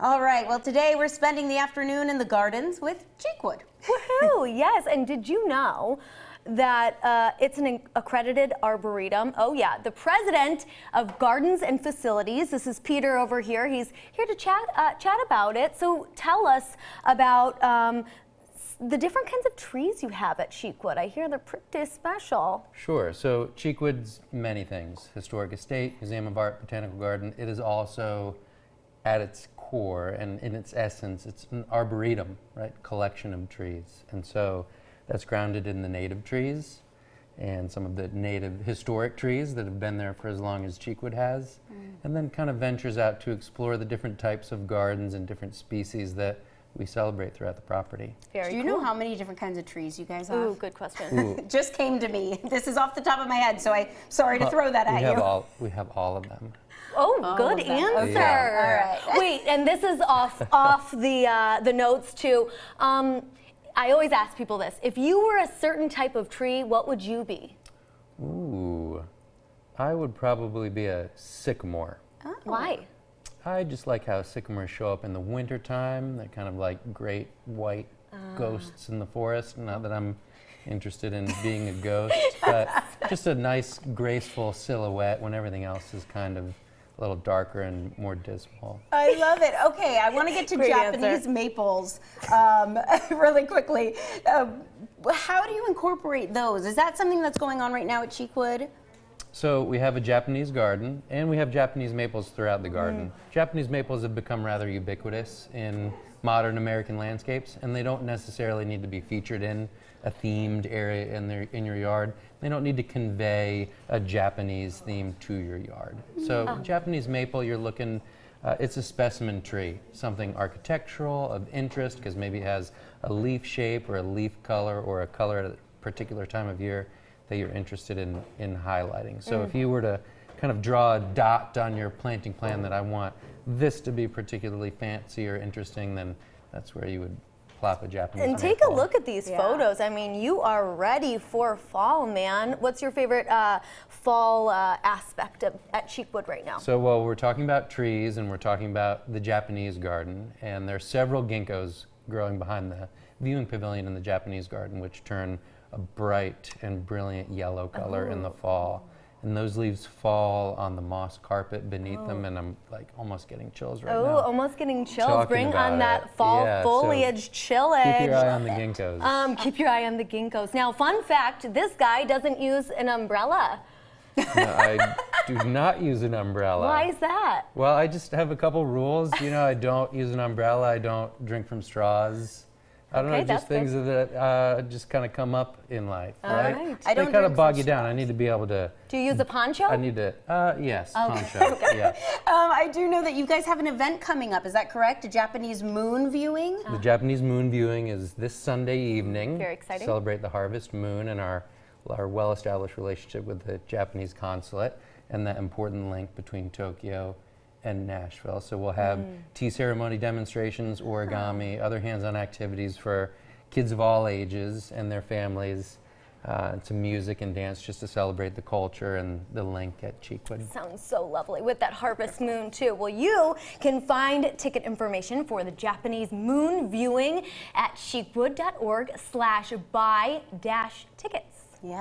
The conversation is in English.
All right, well today we're spending the afternoon in the gardens with Cheekwood. Woohoo, yes, and did you know that it's an accredited arboretum? Oh yeah, the president of Gardens and Facilities, this is Peter over here, he's here to chat about it. So tell us about the different kinds of trees you have at Cheekwood. I hear they're pretty special. Sure, so Cheekwood's many things. Historic estate, museum of art, botanical garden. It is also, at its core and in its essence, it's an arboretum, right? Collection of trees. And so that's grounded in the native trees and some of the native historic trees that have been there for as long as Cheekwood has. And then kind of ventures out to explore the different types of gardens and different species that we celebrate throughout the property. Very Do you know how many different kinds of trees you guys have? Ooh, good question. It just came to me. This is off the top of my head, so I'm sorry to throw that at you. We have all of them. Oh, good answer. Yeah. All right. Wait, and this is off the notes too. I always ask people this: if you were a certain type of tree, what would you be? Ooh, I would probably be a sycamore. Oh. Why? I just like how sycamores show up in the wintertime. They're kind of like great white ghosts in the forest. Not that I'm interested in being a ghost, but just a nice, graceful silhouette when everything else is kind of a little darker and more dismal. I love it. Okay, I want to get to Japanese maples really quickly. How do you incorporate those? Is that something that's going on right now at Cheekwood? So we have a Japanese garden, and we have Japanese maples throughout the garden. Japanese maples have become rather ubiquitous in modern American landscapes, and they don't necessarily need to be featured in a themed area in your yard. They don't need to convey a Japanese theme to your yard. So Japanese maple, you're looking, it's a specimen tree, something architectural, of interest, because maybe it has a leaf shape or a leaf color or a color at a particular time of year that you're interested in highlighting. So if you were to kind of draw a dot on your planting plan that I want this to be particularly fancy or interesting, then that's where you would plop a Japanese And take maple. a look at these photos. I mean, you are ready for fall, man. What's your favorite fall aspect at Cheekwood right now? So, well, we're talking about trees and we're talking about the Japanese garden, and there are several ginkgos growing behind the viewing pavilion in the Japanese garden, which turn a bright and brilliant yellow color in the fall. And those leaves fall on the moss carpet beneath them, and I'm like almost getting chills right now. Oh, almost getting chills. Bring on that it. fall Yeah, foliage chillage. Keep your eye on the ginkgos. Keep your eye on the ginkgos. Now, fun fact, this guy doesn't use an umbrella. No, I do not use an umbrella. Why is that? Well, I just have a couple rules. You know, I don't use an umbrella. I don't drink from straws. I don't know, just things that just kind of come up in life, right? I don't they kind of bog you down. I need to be able to. Do you use a poncho? I need to, yes, poncho, yeah. I do know that you guys have an event coming up, is that correct? A Japanese moon viewing? The Japanese moon viewing is this Sunday evening. Very exciting. Celebrate the harvest moon and our well-established relationship with the Japanese consulate and that important link between Tokyo and Nashville. So we'll have tea ceremony demonstrations, origami, other hands-on activities for kids of all ages and their families, some music and dance just to celebrate the culture and the link at Cheekwood. Sounds so lovely with that harvest moon too. Well, you can find ticket information for the Japanese moon viewing at cheekwood.org/buy-tickets. Yes.